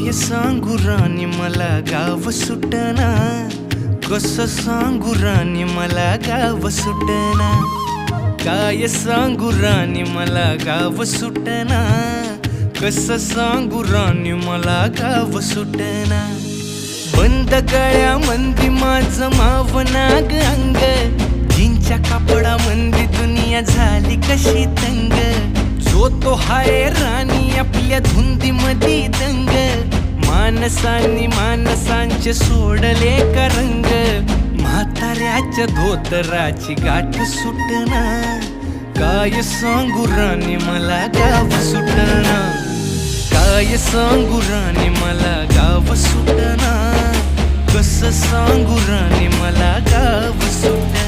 काय सांगू राणी मला गाव सुटना, कसं सांगू राणी मला गाव सुटना, काय सांगू राणी मला गाव सुटना, कसं सांगू राणी मला गाव सुटना। बंद गळ्यामंदी माझं मावनाग अंग, जीनच्या कापडामंदी दुनिया झाली कशी तंग, जो तो हाय राणी आपल्या धुंदीमधी दंग, माणसांनी माणसांचे सोडले का रंग, म्हाताऱ्याच्या धोतराची गाठ सुटना, काय सांगू राणी मला गाव सुटना, काय सांगू राणी मला गाव सुटना, कसं सांगू राणी मला गाव सुटना।